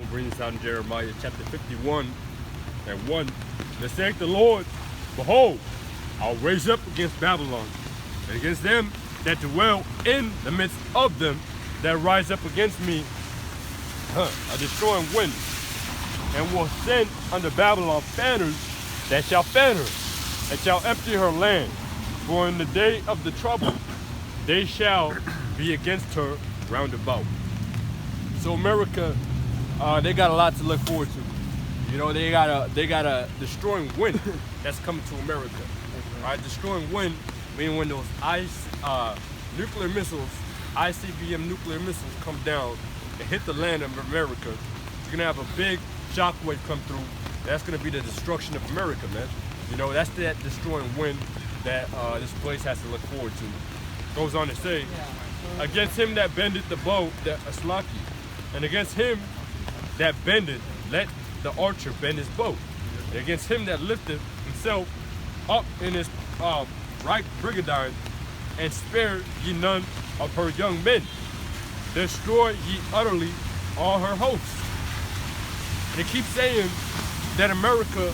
bring this out in Jeremiah chapter 51 and 1. That saith the Lord, behold, I'll raise up against Babylon, and against them that dwell in the midst of them that rise up against me, a destroying wind, and will send unto Babylon fanners that shall fan her, and shall empty her land. For in the day of the trouble, they shall be against her round about. So America, they got a lot to look forward to. You know, they got a destroying wind that's coming to America. All right, destroying wind, meaning when those nuclear missiles, ICBM nuclear missiles come down and hit the land of America, you're gonna have a big shockwave come through. That's gonna be the destruction of America, man. You know, that's that destroying wind that this place has to look forward to. Goes on to say, against him that bendeth the bow, that Aslaki, and against him that bendeth, let the archer bend his bow. And against him that lifteth himself up in his right brigandine, and spare ye none of her young men. Destroy ye utterly all her hosts. And it keeps saying that America,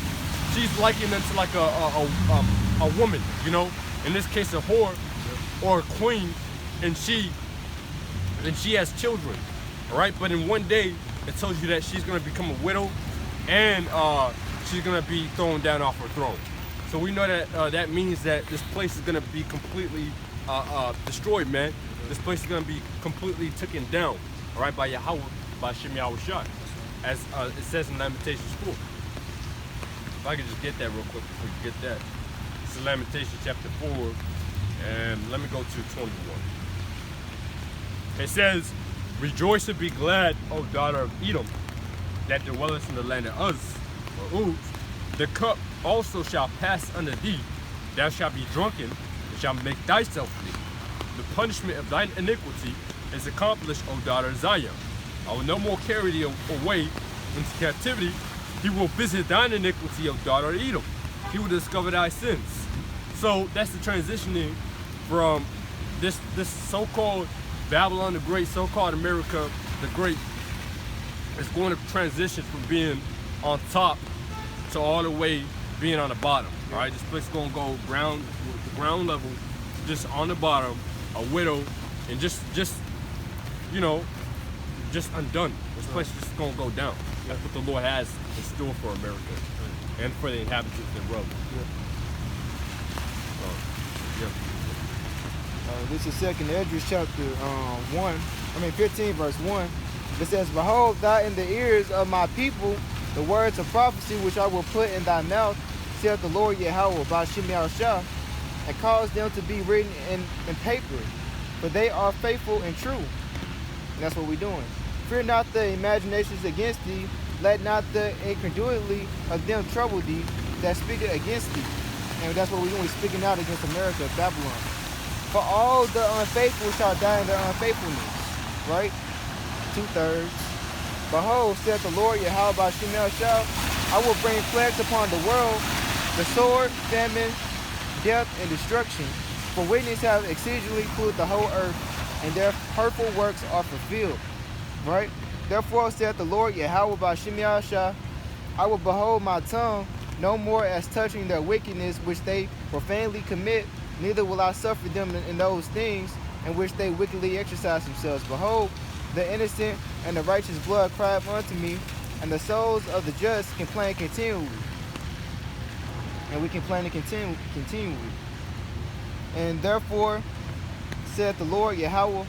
she's likened into like a woman, you know, in this case a whore or a queen, and she has children, all right? But in one day, it tells you that she's gonna become a widow, and she's gonna be thrown down off her throne. So we know that that means that this place is gonna be completely destroyed, man. This place is gonna be completely taken down, all right, by Yahweh, by Shem Yahushua, as it says in Lamentations 4. If I could just get that real quick before you get that. This is Lamentations chapter 4, and let me go to 21. It says, rejoice and be glad, O daughter of Edom, that dwellest in the land of Uz, or Uz. The cup also shall pass under thee, thou shalt be drunken, and shalt make thyself free. The punishment of thine iniquity is accomplished, O daughter of Zion. I will no more carry thee away into captivity. He will visit thine iniquity, O daughter of Edom. He will discover thy sins. So that's the transitioning from this so-called Babylon the Great, so-called America the Great. It's going to transition from being on top to all the way being on the bottom. All right, this place is going to go ground level, just on the bottom, a widow, and just you know, just undone. This place is just going to go down. That's what the Lord has in store for America and for the inhabitants thereof. This is 2nd Esdras chapter 15 verse 1. It says, behold, thou in the ears of my people the words of prophecy which I will put in thy mouth, saith the Lord Yahweh, by Shem Yahushua, and cause them to be written in paper, for they are faithful and true. And that's what we're doing. Fear not the imaginations against thee, let not the incredulity of them trouble thee that speak against thee. And that's what we're doing, we're speaking out against America, Babylon. For all the unfaithful shall die in their unfaithfulness. Right? 2/3. Behold, saith the Lord Yahweh by Shem Yahushua, I will bring plagues upon the world, the sword, famine, death, and destruction. For witnesses have exceedingly polluted the whole earth, and their hurtful works are fulfilled. Right? Therefore saith the Lord Yahweh by Shem Yahushua, I will behold my tongue no more as touching their wickedness which they profanely commit, neither will I suffer them in those things in which they wickedly exercise themselves. Behold, the innocent and the righteous blood cry unto me, and the souls of the just complain continually. And we complain continually. And therefore, saith the Lord Yahweh,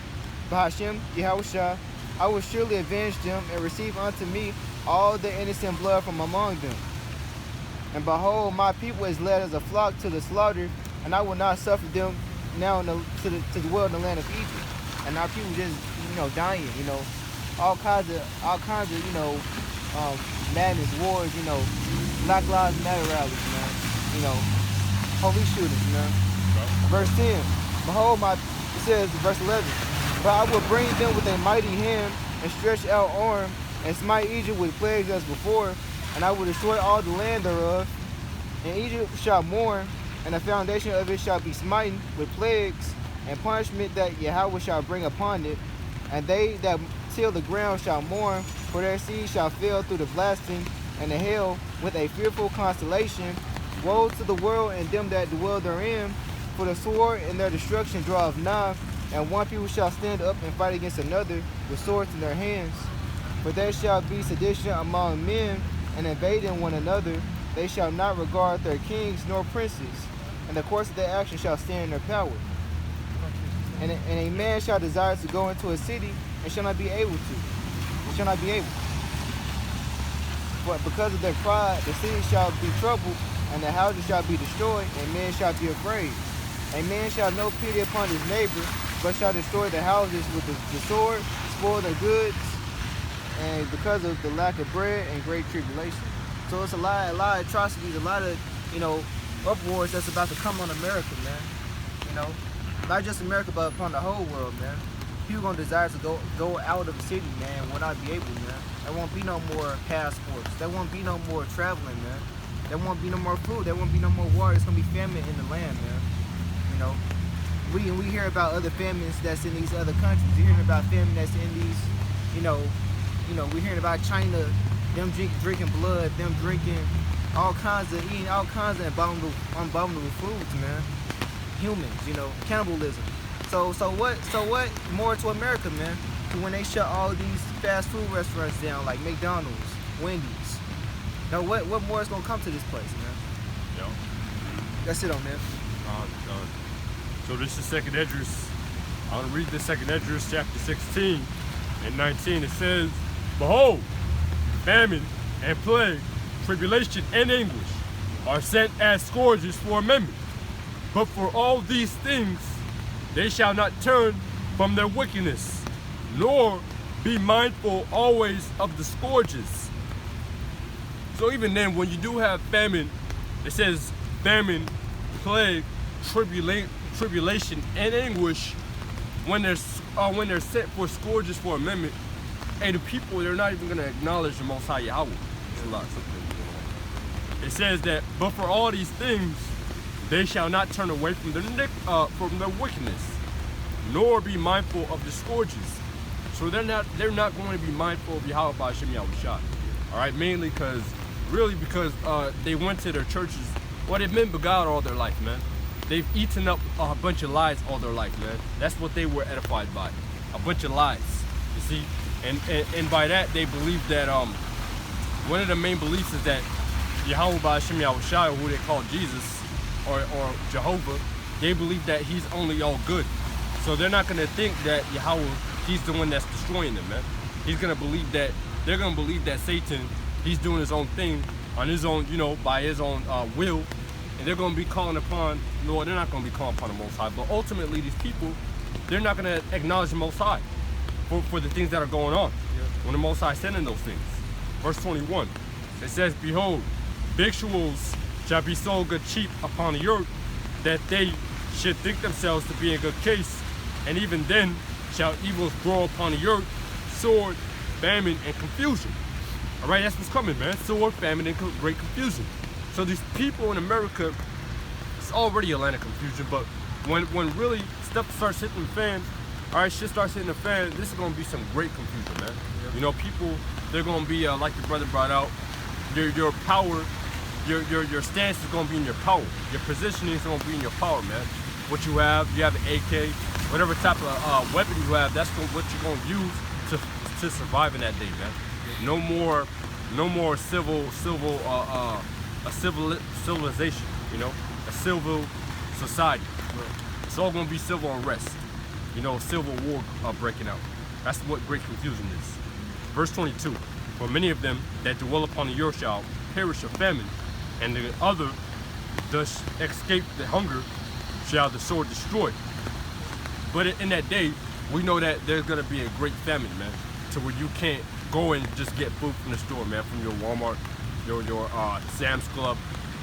Bahashem Yahushua, I will surely avenge them and receive unto me all the innocent blood from among them. And behold, my people is led as a flock to the slaughter, and I will not suffer them now to dwell in the land of Egypt. And our people just, dying, all kinds of, madness, wars, Black Lives Matter rallies, man, police shootings, man. Verse 10, behold, it says, verse 11, but I will bring them with a mighty hand and stretch out arm, and smite Egypt with plagues as before, and I will destroy all the land thereof. And Egypt shall mourn, and the foundation of it shall be smitten with plagues and punishment that Yahweh shall bring upon it. And they that till the ground shall mourn, for their seed shall fail through the blasting, and the hail with a fearful constellation. Woe to the world and them that dwell therein, for the sword and their destruction draweth nigh, and one people shall stand up and fight against another with swords in their hands. For there shall be sedition among men, and invading one another. They shall not regard their kings nor princes, and the course of their action shall stand in their power. And a man shall desire to go into a city, and shall not be able to. Shall not be able. But because of their pride, the city shall be troubled, and the houses shall be destroyed, and men shall be afraid. A man shall no pity upon his neighbor, but shall destroy the houses with the sword, spoil their goods, and because of the lack of bread and great tribulation. So it's a lot of atrocities, a lot of, uproars that's about to come on America, man. Not just America, but upon the whole world, man. People gonna desire to go out of the city, man, will not be able, man. There won't be no more passports. There won't be no more traveling, man. There won't be no more food. There won't be no more water. It's gonna be famine in the land, man. We hear about other famines that's in these other countries. We're hearing about famine that's in these, we're hearing about China, them drinking blood, them drinking eating all kinds of abominable foods, man. Humans, cannibalism. So what more to America, man? To when they shut all these fast food restaurants down, like McDonald's, Wendy's. What more is gonna come to this place, man? Yo. That's it, man. So this is Second Esdras. I'm gonna read the Second Esdras chapter 16 and 19. It says, "Behold, famine and plague, tribulation and anguish are sent as scourges for a moment. But for all these things they shall not turn from their wickedness, nor be mindful always of the scourges." So even then, when you do have famine, it says famine, plague, tribulation, and anguish, when they're sent for scourges for a moment, and the people, they're not even going to acknowledge the Most High Yahweh. There's a lot of something going on. It says that, but for all these things, they shall not turn away from their wickedness, nor be mindful of the scourges. So they're not going to be mindful of Yahweh Ba'ashem Yahushua. All right, mainly because they went to their churches. Well, they've been beguiled all their life, man. They've eaten up a bunch of lies all their life, man. That's what they were edified by, a bunch of lies. You see, and by that they believe that one of the main beliefs is that Yahweh Ba'ashem Yahushua, who they call Jesus or Jehovah, they believe that he's only all good. So they're not gonna think that Yahweh, he's the one that's destroying them, man. They're gonna believe that Satan, he's doing his own thing on his own, by his own will. And they're going to be calling upon, Lord, they're not going to be calling upon the Most High. But ultimately, these people, they're not going to acknowledge the Most High for the things that are going on. When the Most High is sending those things. Verse 21, it says, "Behold, victuals shall be sold good cheap upon the earth, that they should think themselves to be in good case. And even then shall evils grow upon the earth, sword, famine, and confusion." All right, that's what's coming, man. Sword, famine, and great confusion. So these people in America, it's already a land of confusion, but when really stuff starts hitting the fan, all right, shit starts hitting the fan, this is going to be some great confusion, man. People, they're going to be, like your brother brought out, your power, your stance is going to be in your power. Your positioning is going to be in your power, man. What you have an AK, whatever type of weapon you have, that's what you're going to use to survive in that day, man. No more civilization, a civil society. It's all gonna be civil unrest, civil war breaking out. That's what great confusion is. Verse 22, "For many of them that dwell upon the earth shall perish of famine, and the other thus escape the hunger shall the sword destroy." But in that day, we know that there's gonna be a great famine, man, to where you can't go and just get food from the store, man, from your Walmart, your Sam's Club,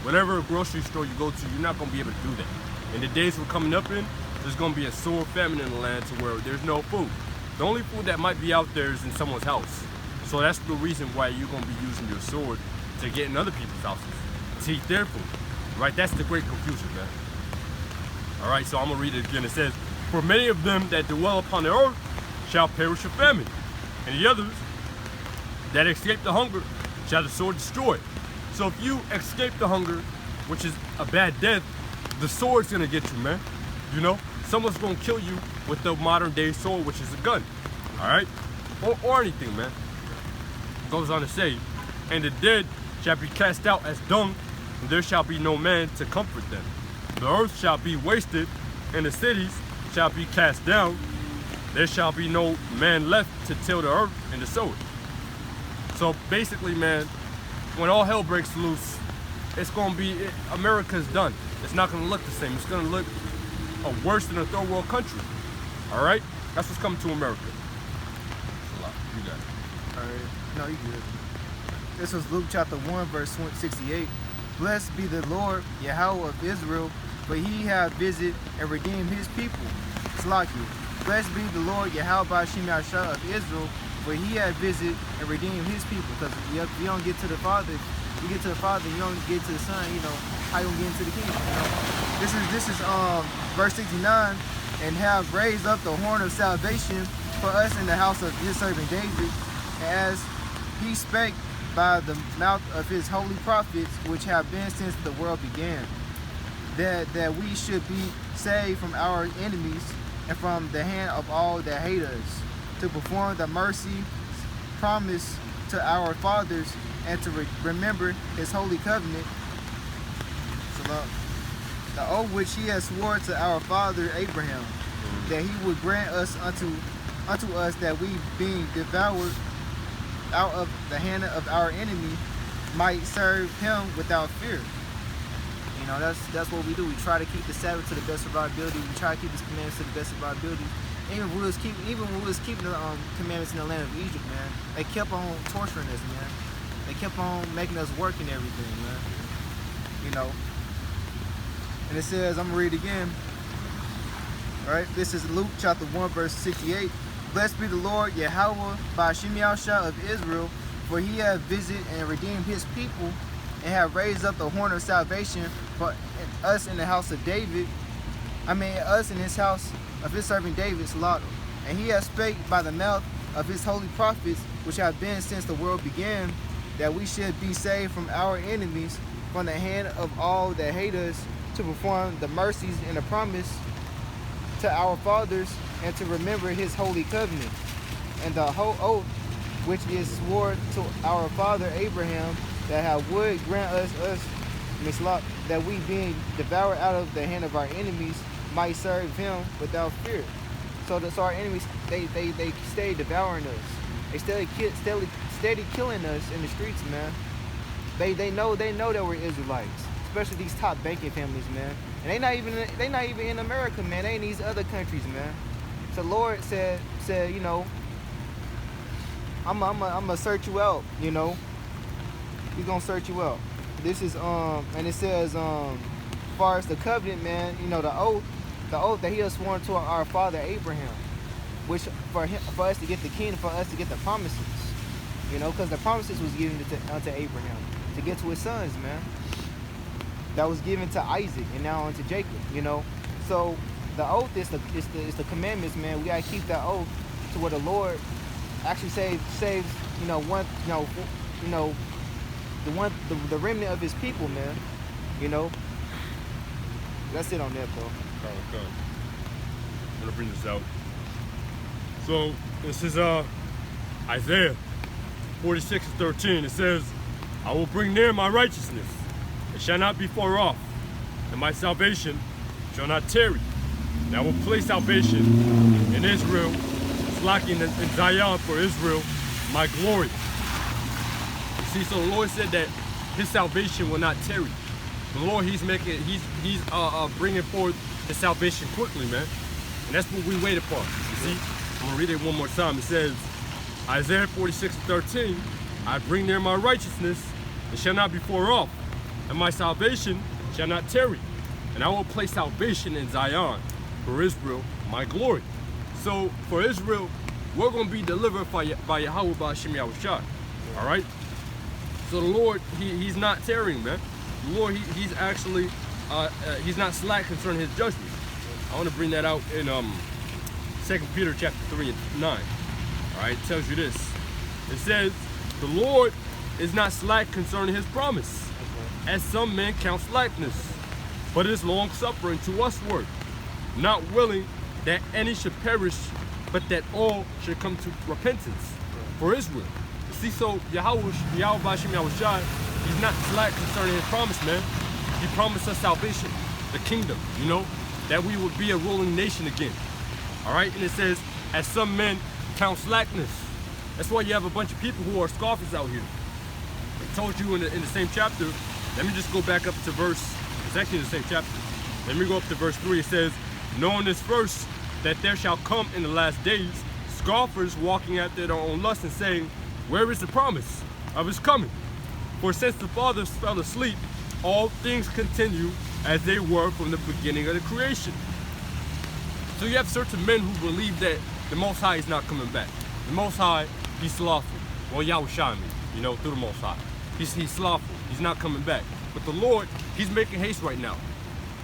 whatever grocery store you go to, you're not going to be able to do that. In the days we're coming up in, there's going to be a sore famine in the land to where there's no food. The only food that might be out there is in someone's house. So that's the reason why you're going to be using your sword to get in other people's houses, to eat their food, right? That's the great confusion, man. All right, so I'm going to read it again. It says, "For many of them that dwell upon the earth shall perish of famine, and the others that escape the hunger shall the sword destroy. So if you escape the hunger, which is a bad death, the sword's gonna get you, man. You know, someone's gonna kill you with the modern day sword, which is a gun, all right? Or anything, man. Goes on to say, and the dead shall be cast out as dung, and there shall be no man to comfort them. The earth shall be wasted, and the cities shall be cast down. There shall be no man left to till the earth and to sow it. So basically, man, when all hell breaks loose, it's gonna be, America's done. It's not gonna look the same. It's gonna look worse than a third world country. All right? That's what's coming to America. That's a lot. You got it. All right. No, you good. This was Luke chapter 1, verse 68. Blessed be the Lord, Yahweh of Israel, for he hath visited and redeemed his people. Slakia. Blessed be the Lord, Yahweh Shem Yahshua of Israel, for he hath visited and redeemed his people. Because if you don't get to the Father, you get to the Father, you don't get to the Son, you know, how you gonna get into the kingdom, you know? This is verse 69, and have raised up the horn of salvation for us in the house of his servant David, as he spake by the mouth of his holy prophets, which have been since the world began, that we should be saved from our enemies and from the hand of all that hate us, to perform the mercy promised to our fathers, and to remember his holy covenant, the oath which he has sworn to our father Abraham, that he would grant us unto us, that we, being devoured out of the hand of our enemy, might serve him without fear. You know, that's what we do. We try to keep the Sabbath to the best of our ability. We try to keep his commandments to the best of our ability. Even when we was keeping the commandments in the land of Egypt, man, they kept on torturing us, man. They kept on making us work and everything, man. You know. And it says, I'm gonna read it again. All right, this is Luke chapter 1, verse 68. Blessed be the Lord, Yahweh, by Shem Yahshua of Israel, for he hath visited and redeemed his people, and have raised up the horn of salvation for us in the house of David. Us in his house of his servant David's lot. And he has spake by the mouth of his holy prophets, which have been since the world began, that we should be saved from our enemies, from the hand of all that hate us, to perform the mercies and the promise to our fathers, and to remember his holy covenant, and the whole oath which is sworn to our father Abraham, that how would grant us that we, being devoured out of the hand of our enemies, might serve him without fear. So our enemies, they stay devouring us. They steady killing us in the streets, man. They know that we're Israelites, especially these top banking families, man. And they not even in America, man. They in these other countries, man. So Lord said, you know, I'm gonna search you out, you know. He's gonna search you out. This is and it says as far as the covenant, man, you know, the oath that he has sworn to our father Abraham, which for us to get the kingdom, for us to get the promises, you know, because the promises was given unto Abraham to get to his sons, man. That was given to Isaac and now unto Jacob, you know. So the oath is the commandments, man. We gotta keep that oath to where the Lord actually saves you know the remnant of his people, man. You know. That's it on that, though. Okay. I'm gonna bring this out. So this is Isaiah 46:13. It says, "I will bring near my righteousness; it shall not be far off, and my salvation shall not tarry. And I will place salvation in Israel, slacking in Zion for Israel, my glory." You see, so the Lord said that his salvation will not tarry. The Lord, he's bringing forth his salvation quickly, man. And that's what we wait upon. You see, I'm gonna read it one more time. It says, Isaiah 46:13, "I bring near my righteousness, it shall not be far off, and my salvation shall not tarry. And I will place salvation in Zion for Israel, my glory." So for Israel, we're gonna be delivered by Yahweh by Shem Yahushua. All right. So the Lord, he's not tarrying, man. The Lord, he's actually, he's not slack concerning his judgment. I want to bring that out in 2 Peter chapter 3 and 9. All right, it tells you this. It says, the Lord is not slack concerning his promise, as some men count slackness, but is long suffering to usward, not willing that any should perish, but that all should come to repentance. For Israel. See, so Yahweh Bashim Yahushua, he's not slack concerning his promise, man. He promised us salvation, the kingdom, you know, that we would be a ruling nation again. All right, and it says, as some men count slackness. That's why you have a bunch of people who are scoffers out here. I told you in the same chapter. Let me just go back up to verse, it's actually in the same chapter. Let me go up to verse 3. It says, knowing this first, that there shall come in the last days scoffers walking after their own lust and saying, where is the promise of his coming? For since the fathers fell asleep, all things continue as they were from the beginning of the creation. So you have certain men who believe that the Most High is not coming back. The Most High, he's slothful. Well, Yahushua, you know, through the Most High. He's slothful. He's not coming back. But the Lord, he's making haste right now.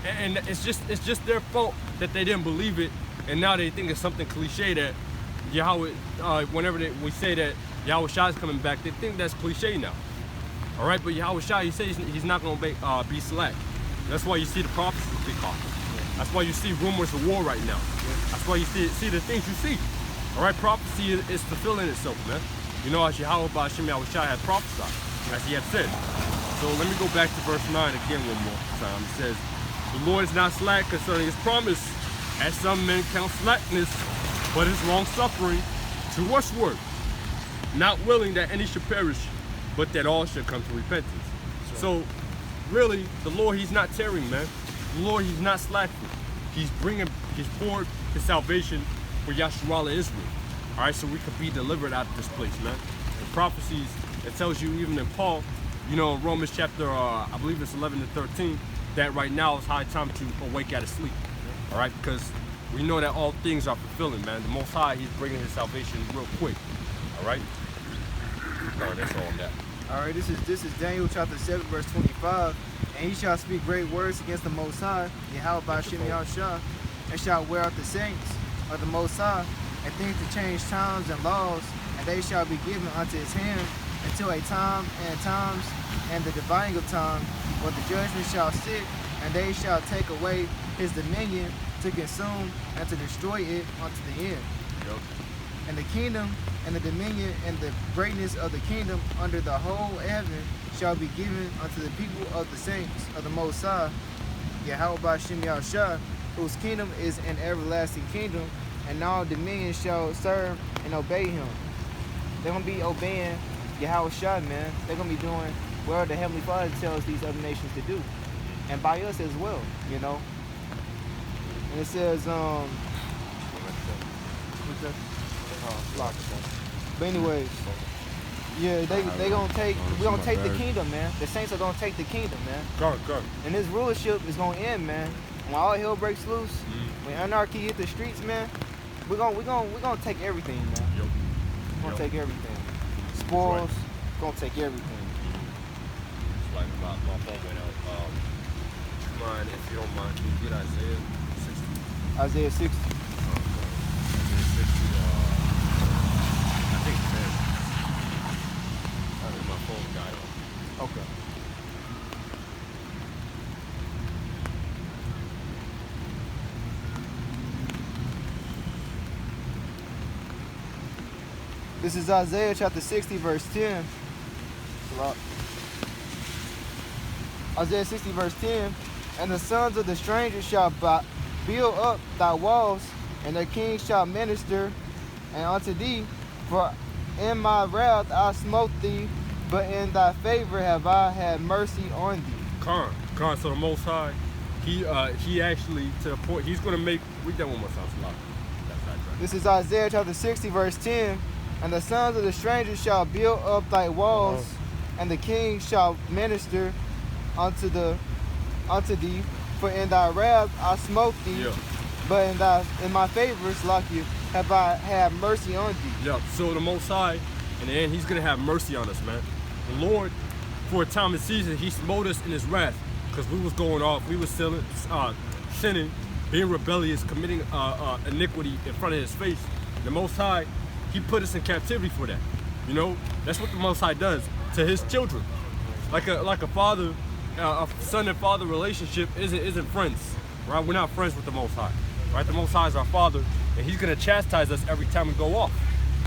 And it's just their fault that they didn't believe it, and now they think it's something cliche that Yahweh, whenever we say that Yahushua is coming back, they think that's cliche now. All right, but Yahushua, he says he's not going to be slack. That's why you see the prophecies be caught. That's why you see rumors of war right now. That's why you see the things you see. All right, prophecy is fulfilling itself, man. You know, as Yahweh Bashim Yahushua had prophesied, as he had said. So let me go back to verse 9 again one more time. It says, the Lord is not slack concerning his promise, as some men count slackness, but is long suffering to usward, not willing that any should perish, but that all should come to repentance. So really, the Lord, he's not tearing, man. The Lord, he's not slacking. He's poured his salvation for Yahshua Israel. All right, so we could be delivered out of this place, man. The prophecies, it tells you even in Paul, you know, in Romans chapter, I believe it's 11 to 13, that right now is high time to awake out of sleep. All right, because we know that all things are fulfilling, man. The Most High, he's bringing his salvation real quick. All right? All right, that's all on that. All right, this is Daniel chapter 7, verse 25. And he shall speak great words against the Most High, Yahweh Bashim Yahushua, and shall wear out the saints of the Most High, and think to change times and laws, and they shall be given unto his hand until a time and times and the dividing of time, where the judgment shall sit, and they shall take away his dominion to consume and to destroy it unto the end. Yep. And the kingdom and the dominion and the greatness of the kingdom under the whole heaven shall be given unto the people of the saints of the Most High, Yahweh Bashim Yahushua, whose kingdom is an everlasting kingdom, and all dominion shall serve and obey him. They're going to be obeying Yahushua, man. They're going to be doing whatever the Heavenly Father tells these other nations to do. And by us as well, you know. And it says, but anyways, yeah, they gonna take, we're gonna take the kingdom, man. The saints are gonna take the kingdom, man. Go. And this rulership is gonna end, man. When all hell breaks loose, when anarchy hit the streets, man, we're gonna take everything, man. Yep. We're gonna take everything. Spoils, gonna take everything. It's like my phone went out. Would you mind, if you don't mind, can you get Isaiah 60? Isaiah 60. Isaiah 60, I think it's 10. I think my phone died on. Okay. This is Isaiah chapter 60, verse 10. Isaiah 60, verse 10. And the sons of the stranger shall build up thy walls, and the king shall minister and unto thee. For in my wrath I smote thee, but in thy favor have I had mercy on thee. Khan, so the Most High, he actually, to the point, he's going to make, read that one more time, Salah. This is Isaiah chapter 60, verse 10. And the sons of the stranger shall build up thy walls, and the king shall minister unto thee. For in thy wrath I smote thee, but in my favor, Slakia, have I had mercy on thee. Yeah, so the Most High, in the end, he's going to have mercy on us, man. The Lord, for a time and season, he smote us in his wrath, because we was going off, we was sinning, being rebellious, committing iniquity in front of his face. The Most High, He put us in captivity for that. You know, that's what the Most High does to His children. Like a father, a son and father relationship isn't friends, right? We're not friends with the Most High, right? The Most High is our Father, and He's gonna chastise us every time we go off,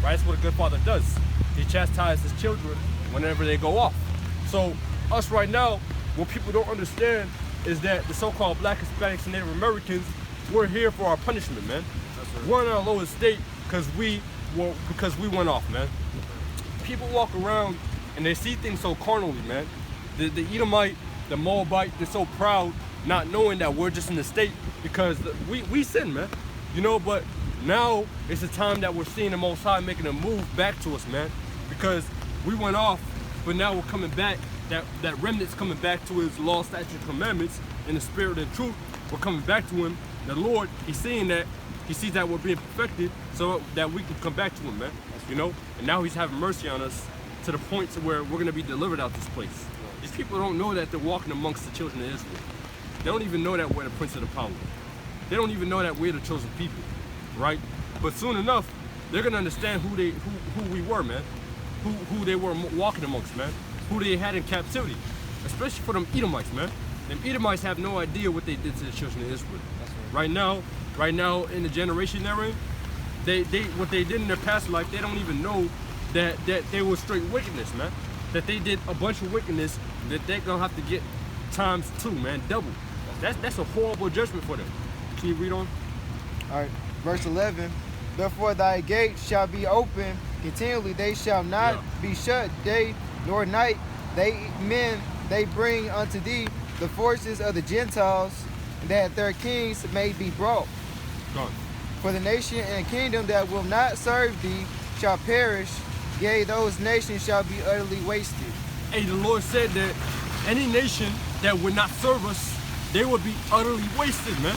right? That's what a good father does. He chastises His children whenever they go off. So us right now, what people don't understand is that the so-called Black, Hispanics, and Native Americans, we're here for our punishment, man. We're in our lowest state because we went off, man. People walk around and they see things so carnally, man. The Edomite, the Moabite, they're so proud, not knowing that we're just in the state because we sin, man. You know, but now it's the time that we're seeing the Most High making a move back to us, man. Because we went off, but now we're coming back. That remnant's coming back to His law, statutes, and commandments in the spirit and truth. We're coming back to Him. The Lord, He's seeing that. He sees that we're being perfected so that we can come back to Him, man. You know? And now He's having mercy on us to the point to where we're going to be delivered out this place. These people don't know that they're walking amongst the children of Israel. They don't even know that we're the prince of the power. They don't even know that we're the chosen people, right? But soon enough, they're going to understand who we were, man. Who they were walking amongst, man. Who they had in captivity. Especially for them Edomites, man. Them Edomites have no idea what they did to the children of Israel. Right now, in the generation they're in, what they did in their past life, they don't even know that they were straight wickedness, man. That they did a bunch of wickedness that they're gonna have to get times 2, man, double. That's a horrible judgment for them. Can you read on? All right, verse 11. Therefore thy gates shall be open continually; they shall not be shut day nor night. They bring unto thee the forces of the Gentiles, that their kings may be brought. Gone. For the nation and kingdom that will not serve thee shall perish, yea, those nations shall be utterly wasted. Hey, the Lord said that any nation that would not serve us, they would be utterly wasted, man.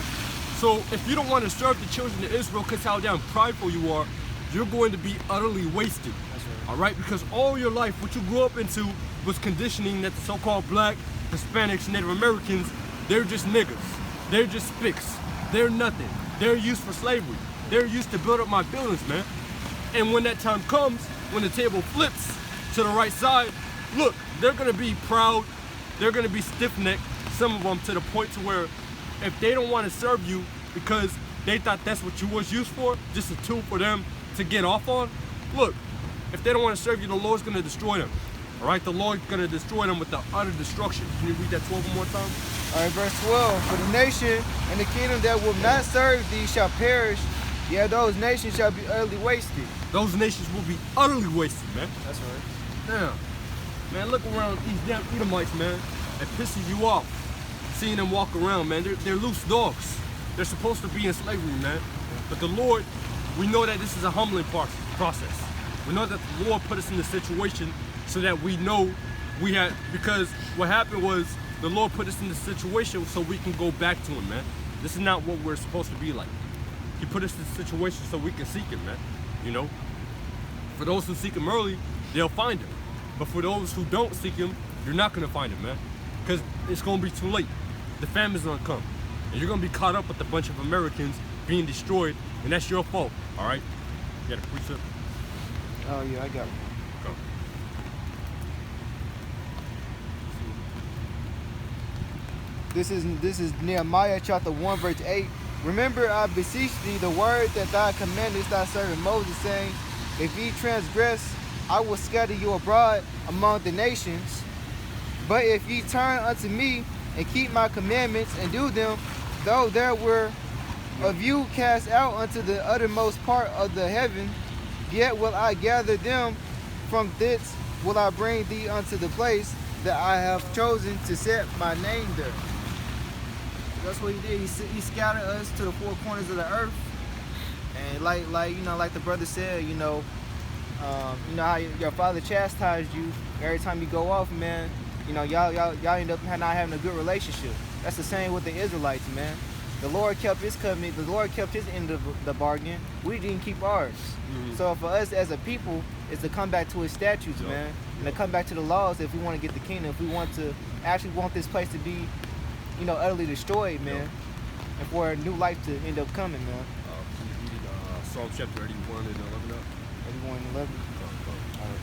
So if you don't want to serve the children of Israel because how damn prideful you are, you're going to be utterly wasted. That's right. All right? Because all your life, what you grew up into was conditioning that the so-called Black, Hispanics, Native Americans, they're just niggas. They're just spics. They're nothing. They're used for slavery. They're used to build up my buildings, man. And when that time comes, when the table flips to the right side, look, they're gonna be proud. They're gonna be stiff-necked, some of them, to the point to where if they don't want to serve you because they thought that's what you was used for, just a tool for them to get off on, look, if they don't want to serve you, the Lord's gonna destroy them. All right, the Lord's gonna destroy them with the utter destruction. Can you read that 12 one more time? All right, verse 12. For the nation and the kingdom that will not serve thee shall perish, yeah, those nations shall be utterly wasted. Those nations will be utterly wasted, man. That's right. Damn. Man, look around these damn Edomites, man. It pisses you off seeing them walk around, man. They're loose dogs. They're supposed to be in slavery, man. But the Lord, we know that this is a humbling process. We know that the Lord put us in this situation so that we know because what happened was the Lord put us in this situation so we can go back to Him, man. This is not what we're supposed to be like. He put us in this situation so we can seek Him, man. You know? For those who seek Him early, they'll find Him. But for those who don't seek Him, you're not going to find Him, man. Because it's going to be too late. The famine's going to come. And you're going to be caught up with a bunch of Americans being destroyed, and that's your fault, all right? You got a precept? Oh, yeah, I got it. Go. This is Nehemiah chapter 1, verse 8. Remember, I beseech thee, the word that thou commandest thy servant Moses, saying, if ye transgress, I will scatter you abroad among the nations. But if ye turn unto me and keep my commandments and do them, though there were of you cast out unto the uttermost part of the heaven, yet will I gather them from thence, will I bring thee unto the place that I have chosen to set my name there. That's what he did. He scattered us to the four corners of the earth, and like the brother said, you know how your father chastised you every time you go off, man. You know, y'all end up not having a good relationship. That's the same with the Israelites, man. The Lord kept His covenant. The Lord kept His end of the bargain. We didn't keep ours. Mm-hmm. So for us as a people, is to come back to His statutes, man, and to come back to the laws if we want to get the kingdom. If we want this place to be, you know, utterly destroyed, man, and for a new life to end up coming, man. Can you read Psalm chapter 81 and 11 up? 81 and 11. All right.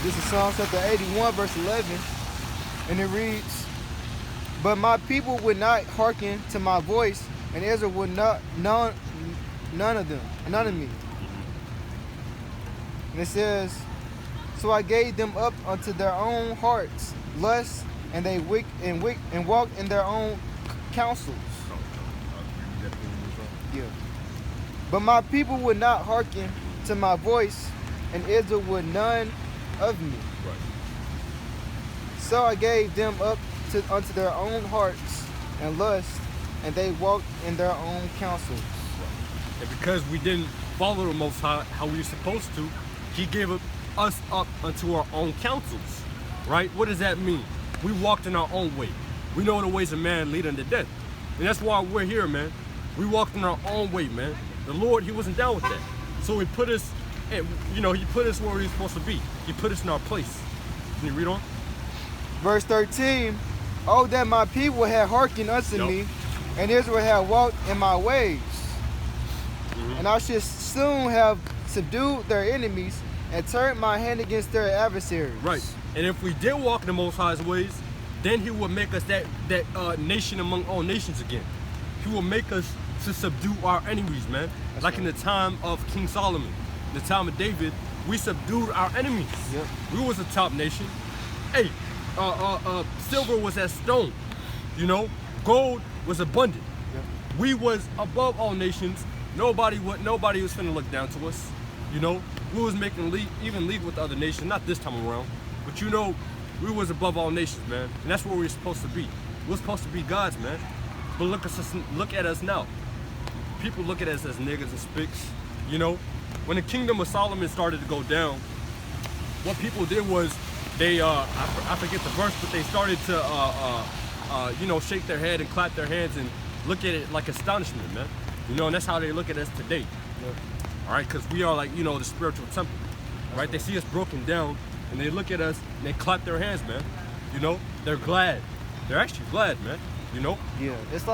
This is Psalm chapter 81, verse 11, and it reads, "But my people would not hearken to my voice, and Israel would not none of me." And it says, "So I gave them up unto their own hearts, lust, and they walked in their own counsels." Yeah. "But my people would not hearken to my voice, and Israel would none of me. Right. So I gave them up unto their own hearts and lust, and they walked in their own counsels." And because we didn't follow the Most High how we were supposed to, He gave us up unto our own counsels. Right? What does that mean? We walked in our own way. We know the ways of man lead unto death. And that's why we're here, man. We walked in our own way, man. The Lord, He wasn't down with that. So He put us, He put us where we were supposed to be. He put us in our place. Can you read on? Verse 13, "Oh, that my people had hearkened unto Yup. me, and Israel had walked in my ways. Mm-hmm. And I should soon have subdued their enemies and turned my hand against their adversaries." Right. And if we did walk in the Most High's ways, then He will make us that nation among all nations again. He will make us to subdue our enemies, man. That's like in right. the time of King Solomon, the time of David, we subdued our enemies. Yep. We was a top nation. Hey, silver was as stone. Gold was abundant. Yep. We was above all nations. Nobody was finna look down to us. We was making even league with the other nations. Not this time around, but we was above all nations, man. And that's where we're supposed to be. We're supposed to be gods, man. But look at us now. People look at us as niggas and spicks. When the kingdom of Solomon started to go down, what people did was they I forget the verse, but they started to shake their head and clap their hands and look at it like astonishment, man. And that's how they look at us today. Yep. All right, because we are like the spiritual temple, right? They see us broken down and they look at us and they clap their hands, man. They're glad. They're actually glad, man. Yeah, it's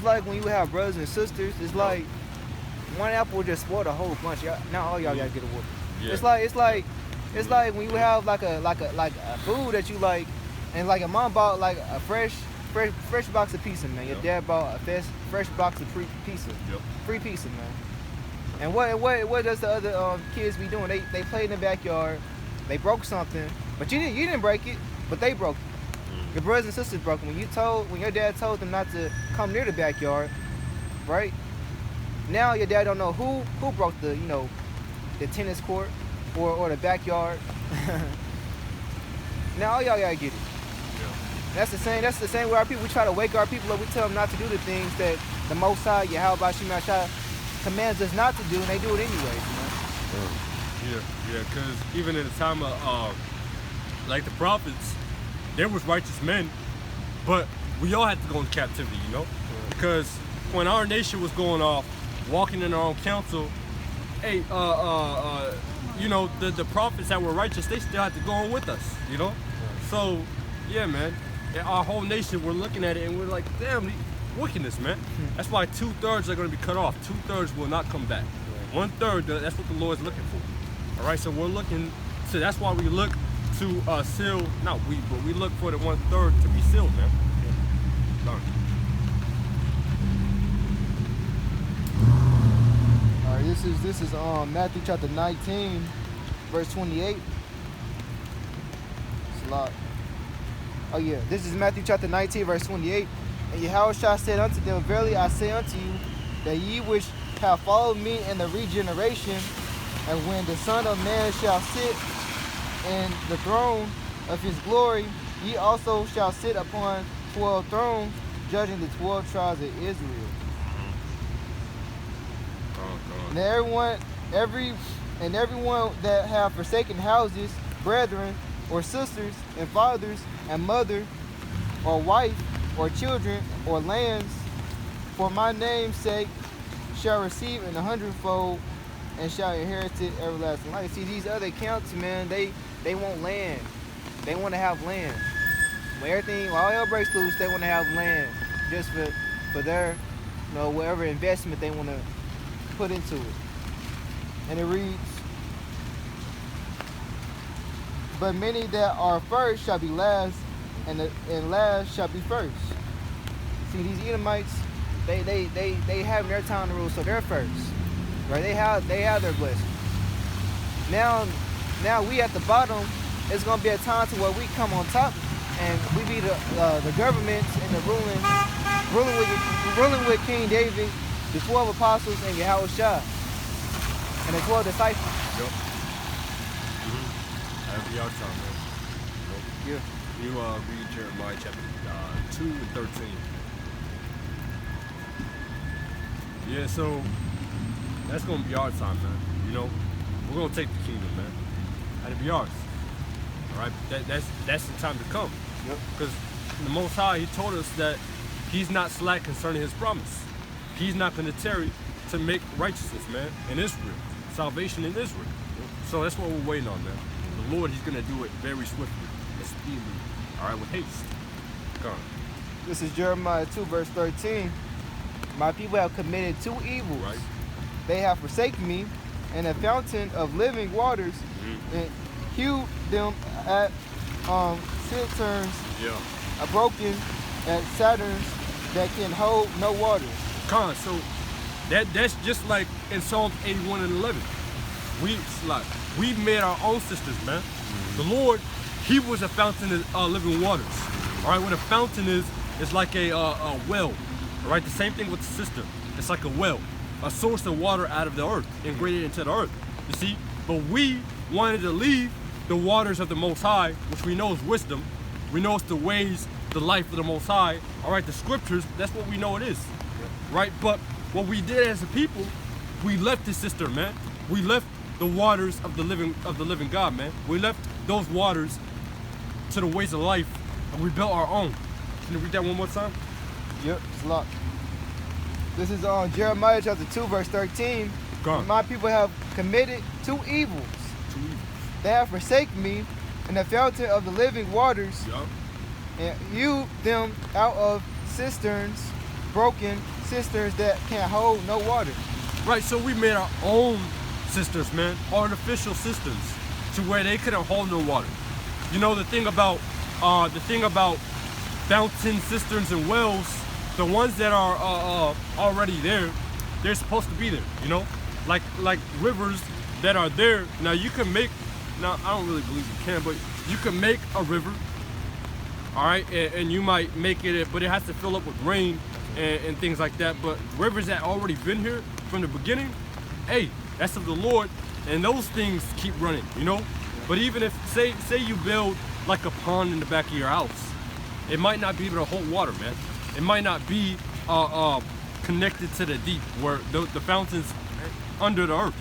like when you have brothers and sisters. It's like one apple will just spoil the whole bunch. Now all y'all gotta get a whooping. Yeah. It's like when you have like a food that you like, and like a mom bought like a fresh box of pizza, man. Your Yep. dad bought a fresh box of pizza, Yep. free pizza, man. And what does the other kids be doing? They play in the backyard. They broke something, but you didn't break it, but they broke it. Your brothers and sisters broke it. When your dad told them not to come near the backyard, right? Now your dad don't know who broke the tennis court or the backyard. Now all y'all gotta get it. Yeah. That's the same with our people. We try to wake our people up. We tell them not to do the things that the Most High, Yahweh Shema Shai, commands us not to do, and they do it anyways. Yeah, because even in the time of like the prophets, there was righteous men, but we all had to go into captivity, because when our nation was going off, walking in our own counsel, hey, the prophets that were righteous, they still had to go on with us, So, yeah, man, our whole nation, we're looking at it and we're like, damn, wickedness, man. That's why 2/3 are going to be cut off. 2/3 will not come back. 1/3, that's what the Lord's looking for. All right, so we're looking to, that's why we look to seal, not we, but we look for the 1/3 to be sealed, man. Done. All right, this is Matthew chapter 19, verse 28. It's a lot. Oh yeah, this is Matthew chapter 19, verse 28. "And Yahushua said unto them, Verily I say unto you, that ye which have followed me in the regeneration, and when the Son of Man shall sit in the throne of his glory, ye also shall sit upon 12 thrones, judging the 12 tribes of Israel. And everyone that have forsaken houses, brethren, or sisters, and fathers, and mother, or wife, or children, or lands, for my name's sake, shall receive an 100-fold and shall inherit it everlasting life. See, these other accounts, man, they want land. They want to have land. When all hell breaks loose, they want to have land just for their, whatever investment they want to put into it. And it reads, but many that are first shall be last, and last shall be first. See, these Edomites, they have their time to rule, so they're first, right? They have their blessing. Now we at the bottom. It's gonna be a time to where we come on top, and we be the governments and the ruling with King David, the 12 apostles, and Yahushua, and the 12 disciples. Yep. That'll be our time, man. Yeah. You read Jeremiah chapter 2 and 13. Yeah, so that's gonna be our time, man. We're gonna take the kingdom, man. That'll be ours. All right, that's the time to come. Yep. Because the Most High, He told us that He's not slack concerning His promise. He's not going to tarry to make righteousness, man, in Israel, salvation in Israel. So that's what we're waiting on, man. The Lord, He's going to do it very swiftly and speedily. All right, with haste. Come on. This is Jeremiah 2, verse 13. My people have committed two evils. Right. They have forsaken me, and a fountain of living waters, and hewed them at cisterns, broken at cisterns that can hold no water. So that's just like in Psalms 81 and 11. We made our own sisters, man. The Lord, He was a fountain of living waters. All right, what a fountain is like a well. All right, the same thing with the cistern. It's like a well, a source of water out of the earth, integrated into the earth. You see, but we wanted to leave the waters of the Most High, which we know is wisdom. We know it's the ways, the life of the Most High. All right, the scriptures, that's what we know it is. Right, but what we did as a people, we left the cistern, man. We left the waters of the living God, man. We left those waters to the ways of life, and we built our own. Can you read that one more time? Yep, it's locked. This is on Jeremiah chapter 2, verse 13. My people have committed two evils. They have forsaken me and the fountain of the living waters, and hewed them out of cisterns, broken cisterns that can hold no water. Right, so we made our own cisterns, man, artificial cisterns, to where they couldn't hold no water. The thing about fountain cisterns and wells, the ones that are already there, they're supposed to be there. Like rivers that are there. Now you can make. Now I don't really believe you can, but you can make a river. All right, and you might make it, but it has to fill up with rain and things like that. But rivers that already been here from the beginning, hey, that's of the Lord, and those things keep running. But even if say you build like a pond in the back of your house, it might not be able to hold water, man. It might not be connected to the deep, where the fountains under the earth.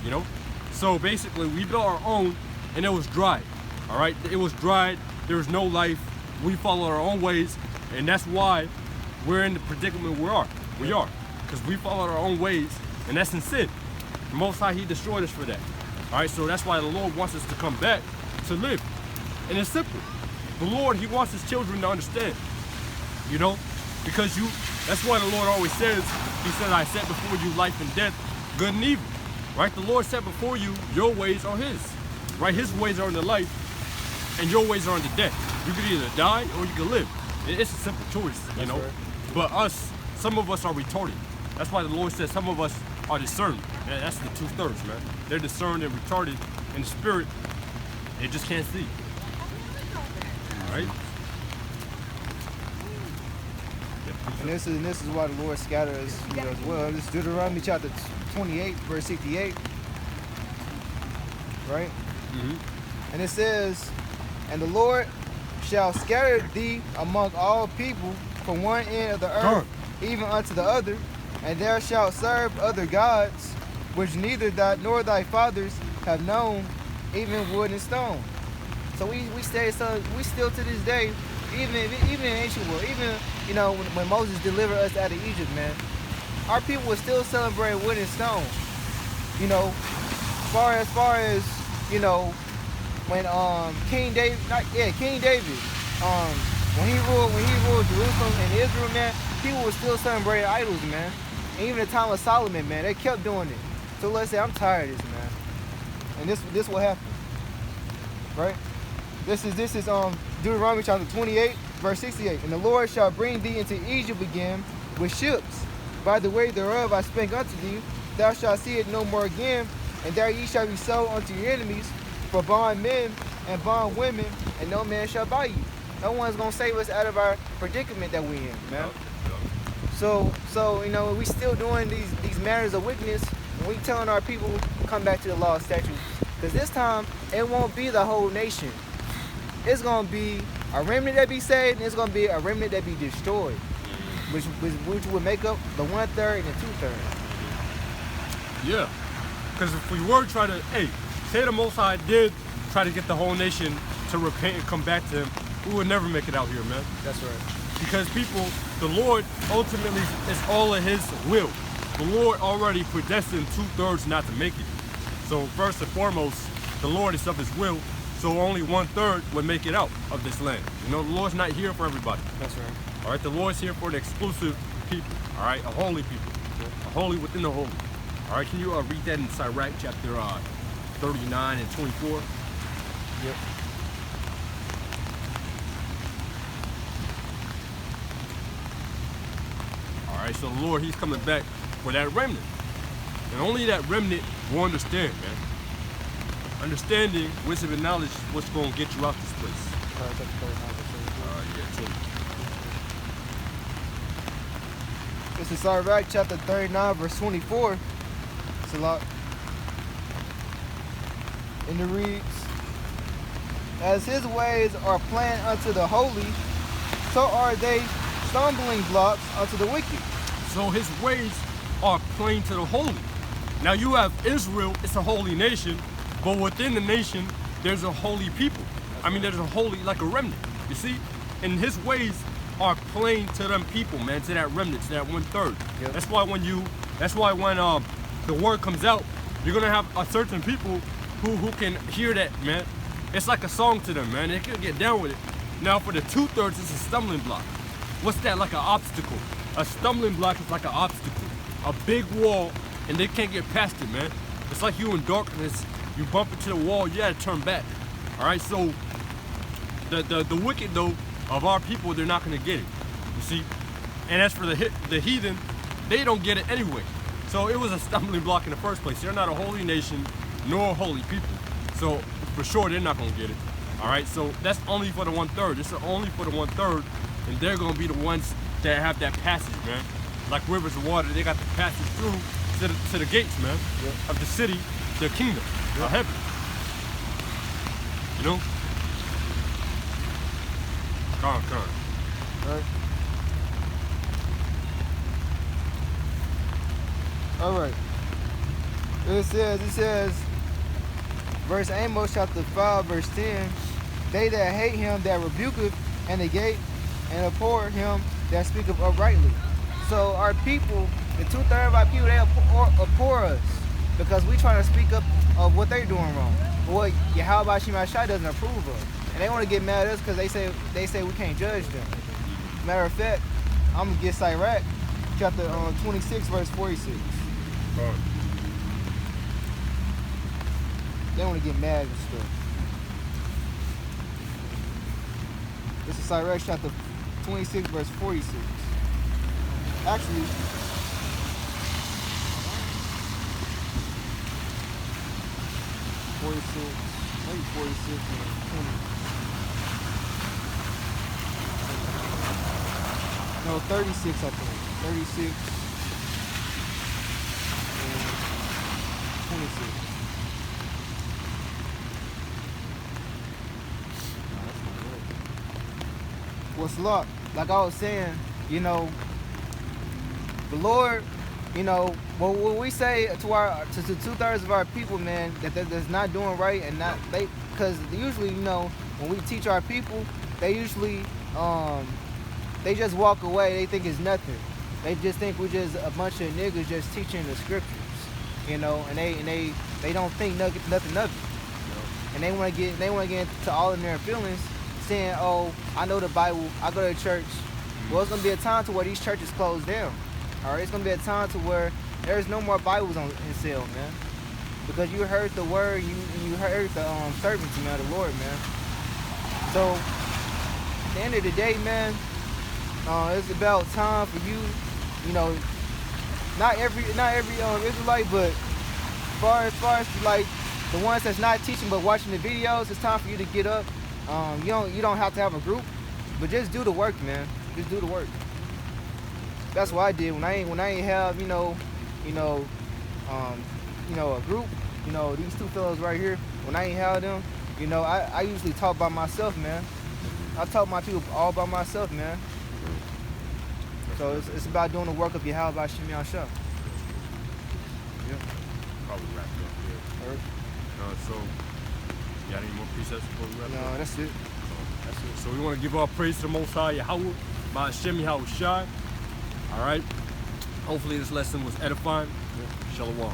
So basically, we built our own, and it was dry. All right, it was dried. There was no life. We followed our own ways, and that's why we're in the predicament we are. We are, because we followed our own ways, and that's in sin. The Most High, He destroyed us for that. All right, so that's why the Lord wants us to come back to live, and it's simple. The Lord, He wants His children to understand. Because that's why the Lord always says, He said, I set before you life and death, good and evil. Right? The Lord set before you, your ways are His. Right? His ways are in the life, and your ways are in the death. You can either die or you can live. It's a simple choice, Right. But some of us are retarded. That's why the Lord says some of us are discerned. And that's the 2/3, man. They're discerned and retarded in the spirit. They just can't see. All right? And this is why the Lord scattered us as well. This is Deuteronomy chapter 28, verse 68. Right? Mm-hmm. And it says, and the Lord shall scatter thee among all people from one end of the earth, even unto the other, and there shalt serve other gods, which neither thou nor thy fathers have known, even wood and stone. So we still to this day, even in ancient world, even when Moses delivered us out of Egypt, man, our people were still celebrating wood and stone. far as you know, when King David, King David, when he ruled Jerusalem and Israel, man, people were still celebrating idols, man. And even the time of Solomon, man, they kept doing it. So let's say I'm tired of this, man. And this will happen, right? This is Deuteronomy chapter 28, verse 68. And the Lord shall bring thee into Egypt again with ships. By the way thereof I spake unto thee, thou shalt see it no more again, and there ye shall be sold unto your enemies for bond men and bond women, and no man shall buy you. No one's gonna save us out of our predicament that we in, man. So you know, we still doing these matters of wickedness, and we telling our people come back to the law and statutes. Because this time it won't be the whole nation. It's gonna be a remnant that be saved, and it's gonna be a remnant that be destroyed, which would make up the 1/3 and the 2/3. Yeah, because if we were trying to, say the Most High did try to get the whole nation to repent and come back to Him, we would never make it out here, man. That's right. Because people, the Lord ultimately is all of His will. The Lord already predestined 2/3 not to make it. So first and foremost, the Lord is of His will. So only 1/3 would make it out of this land. You know, the Lord's not here for everybody. That's right. All right, the Lord's here for an exclusive people. All right, a holy people, a holy within the holy. All right, can you read that in Sirach chapter 39 and 24? Yep. All right, so the Lord, He's coming back for that remnant, and only that remnant will understand, man. Understanding, wisdom, and knowledge is what's going to get you out this place. Yeah, too. This is Sirach chapter 39, verse 24. It's a lot. And it reads, as His ways are plain unto the holy, so are they stumbling blocks unto the wicked. So His ways are plain to the holy. Now you have Israel, it's a holy nation, but within the nation, there's a holy people. There's a holy, like a remnant, you see? And His ways are plain to them people, man, to that remnant, to that 1/3. Yep. That's why when the word comes out, you're gonna have a certain people who can hear that, man. It's like a song to them, man. They can get down with it. Now for the 2/3, it's a stumbling block. What's that? Like an obstacle. A stumbling block is like an obstacle, a big wall, and they can't get past it, man. It's like you in darkness, you bump into the wall, you gotta turn back. All right, so the wicked though of our people, they're not gonna get it. You see, and as for the heathen, they don't get it anyway. So it was a stumbling block in the first place. They're not a holy nation, nor holy people. So for sure, they're not gonna get it. All right, so that's only for the 1/3. It's only for the 1/3, and they're gonna be the ones that have that passage, man. Like rivers of water, they got the passage through to the gates, man, of the city, the kingdom, of heaven. You know? Come on. Right. All right. It says, verse Amos chapter 5, verse 10, they that hate him that rebuketh and the gate, and abhor him that speaketh uprightly. So our people, the 2/3 of our people, they abhor us because we trying to speak up of what they're doing wrong. But what Yahweh Shai doesn't approve of. And they want to get mad at us because they say we can't judge them. Matter of fact, I'm going to get Sirach chapter 26, verse 46. They want to get mad and stuff. This is Sirach chapter 26, verse 46. Actually, maybe 46 and 20. No, 36, I think. 36 and 26. What's up? Like I was saying, you know, the Lord, you know, when we say to 2/3 of our people, man, that's not doing right and not because usually, you know, when we teach our people, they usually they just walk away. They think it's nothing. They just think we're just a bunch of niggas just teaching the scriptures. you know, and they don't think nothing of it, You know? and they want to get into all of their feelings, saying, oh, I know the Bible, I go to church. Well, it's gonna be a time to where these churches close down. All right, it's gonna be a time to where there's no more Bibles on sale, man, because you heard the word, you heard the servants, man, the Lord, man. So at the end of the day, man, it's about time for you, you know, not every Israelite, but as far as like the ones that's not teaching but watching the videos, it's time for you to get up. You don't have to have a group, but just do the work, man. Just do the work. That's what I did when I ain't have a group. You know, these two fellows right here. When I ain't have them, you know, I usually talk by myself, man. I talk to my people all by myself, man. So it's about doing the work of Yahweh by Shem Yahshua. Yeah. Probably wrap it up here. All right. So, you got any more precepts before we wrap No, up? that's it. So we want to give our praise to the Most High Yahweh by Shem Yahushai. All right. Hopefully this lesson was edifying. Shalom.